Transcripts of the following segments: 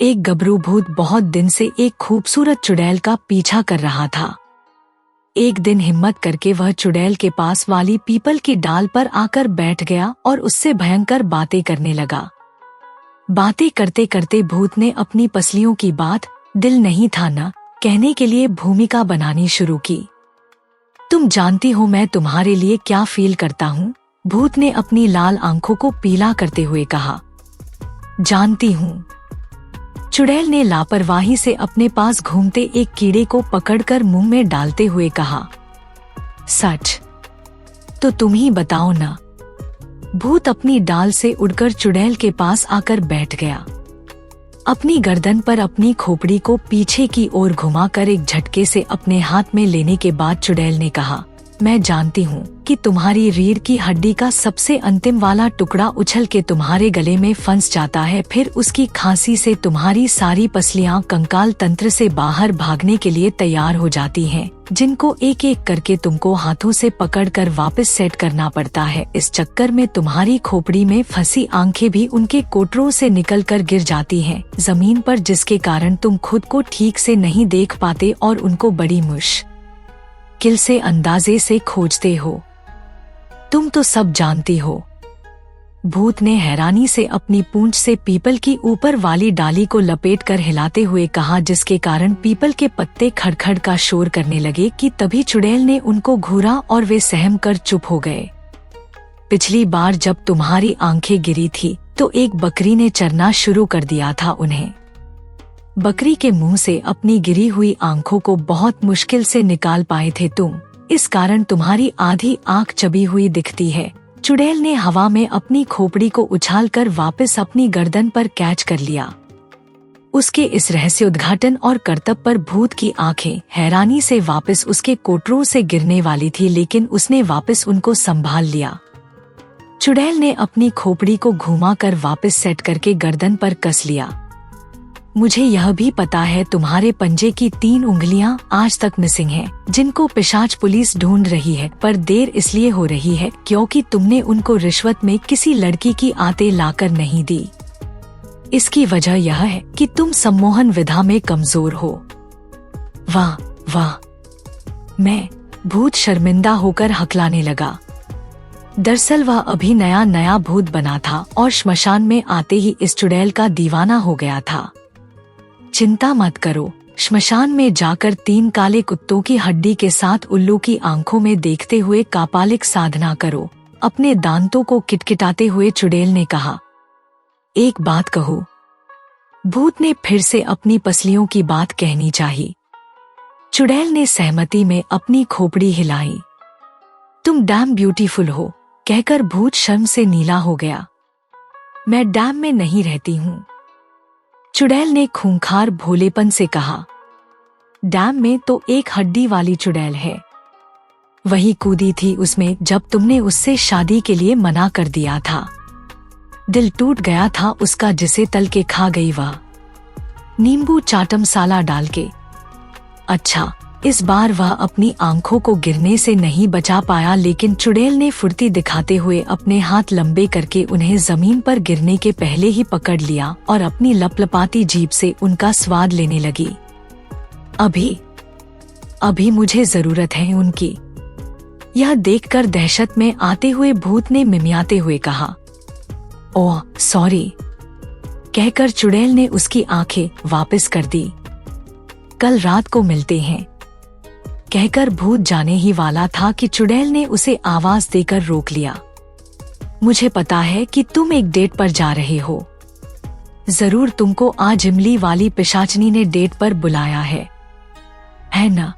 एक गबरू भूत बहुत दिन से एक खूबसूरत चुड़ैल का पीछा कर रहा था। एक दिन हिम्मत करके वह चुड़ैल के पास वाली पीपल की डाल पर आकर बैठ गया और उससे भयंकर बातें करने लगा। बातें करते करते भूत ने अपनी पसलियों की बात दिल नहीं था न कहने के लिए भूमिका बनानी शुरू की। तुम जानती हो मैं तुम्हारे लिए क्या फील करता हूँ? भूत ने अपनी लाल आंखों को पीला करते हुए कहा। जानती हूँ, चुड़ैल ने लापरवाही से अपने पास घूमते एक कीड़े को पकड़कर मुंह में डालते हुए कहा। सच? तो तुम ही बताओ ना। भूत अपनी डाल से उड़कर चुड़ैल के पास आकर बैठ गया। अपनी गर्दन पर अपनी खोपड़ी को पीछे की ओर घुमाकर एक झटके से अपने हाथ में लेने के बाद चुड़ैल ने कहा, मैं जानती हूँ कि तुम्हारी रीढ़ की हड्डी का सबसे अंतिम वाला टुकड़ा उछल के तुम्हारे गले में फंस जाता है, फिर उसकी खांसी से तुम्हारी सारी पसलियां कंकाल तंत्र से बाहर भागने के लिए तैयार हो जाती हैं, जिनको एक एक करके तुमको हाथों से पकड़कर वापस सेट करना पड़ता है। इस चक्कर में तुम्हारी खोपड़ी में फंसी आंखें भी उनके कोटरों से निकलकर गिर जाती हैं जमीन पर, जिसके कारण तुम खुद को ठीक से नहीं देख पाते और उनको बड़ी मुश्किल से अंदाजे से खोजते हो। तुम तो सब जानती हो। भूत ने हैरानी से अपनी पूंछ से पीपल की ऊपर वाली डाली को लपेटकर हिलाते हुए कहा, जिसके कारण पीपल के पत्ते खड़खड़ का शोर करने लगे कि तभी चुड़ैल ने उनको घूरा और वे सहम कर चुप हो गए। पिछली बार जब तुम्हारी आंखें गिरी थी तो एक बकरी ने चरना शुरू कर दिया था उन्हें। बकरी के मुंह से अपनी गिरी हुई आंखों को बहुत मुश्किल से निकाल पाए थे तुम, इस कारण तुम्हारी आधी आंख चबी हुई दिखती है। चुड़ैल ने हवा में अपनी खोपड़ी को उछालकर वापस अपनी गर्दन पर कैच कर लिया। उसके इस रहस्य उद्घाटन और करतब पर भूत की आंखें हैरानी से वापस उसके कोटरों से गिरने वाली थी, लेकिन उसने वापस उनको संभाल लिया। चुड़ैल ने अपनी खोपड़ी को घुमाकर वापस सेट करके गर्दन पर कस लिया। मुझे यह भी पता है तुम्हारे पंजे की 3 उंगलियां आज तक मिसिंग हैं, जिनको पिशाच पुलिस ढूंढ रही है, पर देर इसलिए हो रही है क्योंकि तुमने उनको रिश्वत में किसी लड़की की आते लाकर नहीं दी। इसकी वजह यह है कि तुम सम्मोहन विधा में कमजोर हो। वाह वाह, मैं भूत शर्मिंदा होकर हकलाने लगा। दरअसल वह अभी नया नया भूत बना था और श्मशान में आते ही इस चुड़ैल का दीवाना हो गया था। चिंता मत करो, श्मशान में जाकर 3 काले कुत्तों की हड्डी के साथ उल्लू की आंखों में देखते हुए कापालिक साधना करो। अपने दांतों को किटकिटाते हुए चुड़ैल ने कहा। एक बात कहूँ? भूत ने फिर से अपनी पसलियों की बात कहनी चाहिए। चुड़ैल ने सहमति में अपनी खोपड़ी हिलाई। तुम डैम ब्यूटीफुल हो, कहकर भूत शर्म से नीला हो गया। मैं डैम में नहीं रहती हूँ, चुड़ैल ने खूंखार भोलेपन से कहा। डैम में तो एक हड्डी वाली चुड़ैल है, वही कूदी थी उसमें जब तुमने उससे शादी के लिए मना कर दिया था। दिल टूट गया था उसका जिसे तल के खा गई वह, नींबू चाट मसाला डाल के। अच्छा, इस बार वह अपनी आंखों को गिरने से नहीं बचा पाया, लेकिन चुड़ैल ने फुर्ती दिखाते हुए अपने हाथ लंबे करके उन्हें जमीन पर गिरने के पहले ही पकड़ लिया और अपनी लपलपाती जीभ से उनका स्वाद लेने लगी। अभी मुझे जरूरत है उनकी। यह देखकर दहशत में आते हुए भूत ने मिमियाते हुए कहा। ओह सॉरी, कहकर चुड़ैल ने उसकी आंखें वापस कर दी। कल रात को मिलते हैं, कहकर भूत जाने ही वाला था कि चुड़ैल ने उसे आवाज देकर रोक लिया। मुझे पता है कि तुम एक डेट पर जा रहे हो। जरूर तुमको आज इमली वाली पिशाचनी ने डेट पर बुलाया है ना?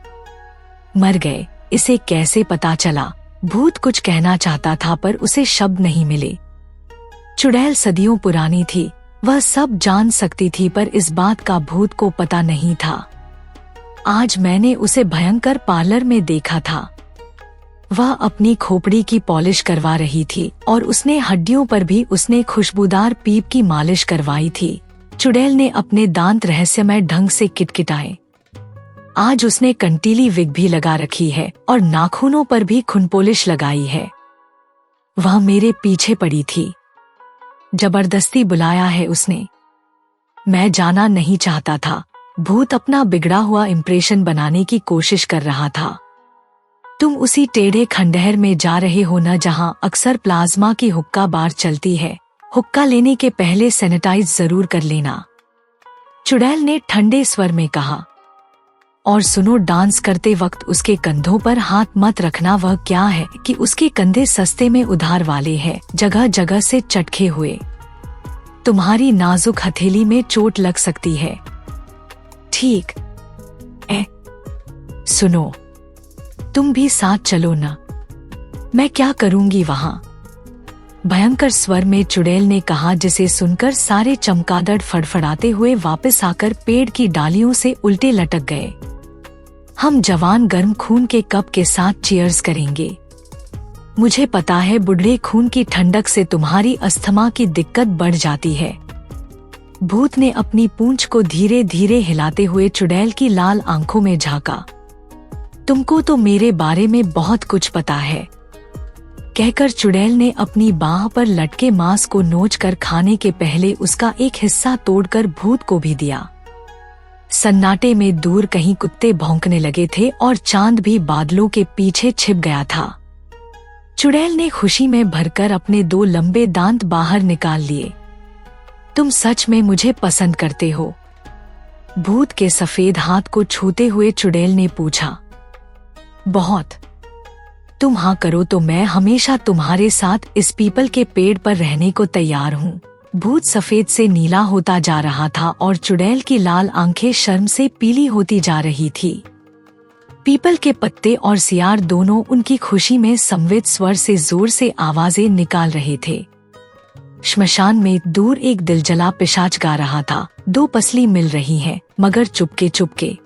मर गए, इसे कैसे पता चला? भूत कुछ कहना चाहता था पर उसे शब्द नहीं मिले। चुड़ैल सदियों पुरानी थी, वह सब जान सकती थी, पर इस बात का भूत को पता नहीं था। आज मैंने उसे भयंकर पार्लर में देखा था। वह अपनी खोपड़ी की पॉलिश करवा रही थी और उसने हड्डियों पर भी उसने खुशबूदार पीप की मालिश करवाई थी। चुड़ैल ने अपने दांत रहस्यमय ढंग से किटकिटाए। आज उसने कंटीली विग भी लगा रखी है और नाखूनों पर भी खुनपोलिश लगाई है। वह मेरे पीछे पड़ी थी, जबरदस्ती बुलाया है उसने। मैं जाना नहीं चाहता था। भूत अपना बिगड़ा हुआ इंप्रेशन बनाने की कोशिश कर रहा था। तुम उसी टेढ़े खंडहर में जा रहे हो न जहां अक्सर प्लाज्मा की हुक्का बार चलती है। हुक्का लेने के पहले सैनिटाइज जरूर कर लेना, चुड़ैल ने ठंडे स्वर में कहा। और सुनो, डांस करते वक्त उसके कंधों पर हाथ मत रखना। वह क्या है कि उसके कंधे सस्ते में उधार वाले हैं, जगह जगह से चटके हुए। तुम्हारी नाजुक हथेली में चोट लग सकती है। ठीक है, सुनो, तुम भी साथ चलो ना। मैं क्या करूंगी वहां? भयंकर स्वर में चुड़ैल ने कहा, जिसे सुनकर सारे चमगादड़ फड़फड़ाते हुए वापस आकर पेड़ की डालियों से उल्टे लटक गए। हम जवान गर्म खून के कप के साथ चीयर्स करेंगे। मुझे पता है बुढ़े खून की ठंडक से तुम्हारी अस्थमा की दिक्कत बढ़ जाती है। भूत ने अपनी पूंछ को धीरे धीरे हिलाते हुए चुड़ैल की लाल आंखों में झांका। तुमको तो मेरे बारे में बहुत कुछ पता है, कहकर चुड़ैल ने अपनी बाह पर लटके मांस को नोचकर खाने के पहले उसका एक हिस्सा तोड़कर भूत को भी दिया। सन्नाटे में दूर कहीं कुत्ते भौंकने लगे थे और चांद भी बादलों के पीछे छिप गया था। चुड़ैल ने खुशी में भरकर अपने 2 लंबे दांत बाहर निकाल लिए। तुम सच में मुझे पसंद करते हो? भूत के सफेद हाथ को छूते हुए चुड़ैल ने पूछा। बहुत। तुम हाँ करो तो मैं हमेशा तुम्हारे साथ इस पीपल के पेड़ पर रहने को तैयार हूँ। भूत सफेद से नीला होता जा रहा था और चुड़ैल की लाल आंखें शर्म से पीली होती जा रही थी। पीपल के पत्ते और सियार दोनों उनकी खुशी में संवेद स्वर से जोर से आवाजें निकाल रहे थे। श्मशान में दूर एक दिलजला पिशाच गा रहा था। 2 पसली मिल रही हैं, मगर चुपके चुपके।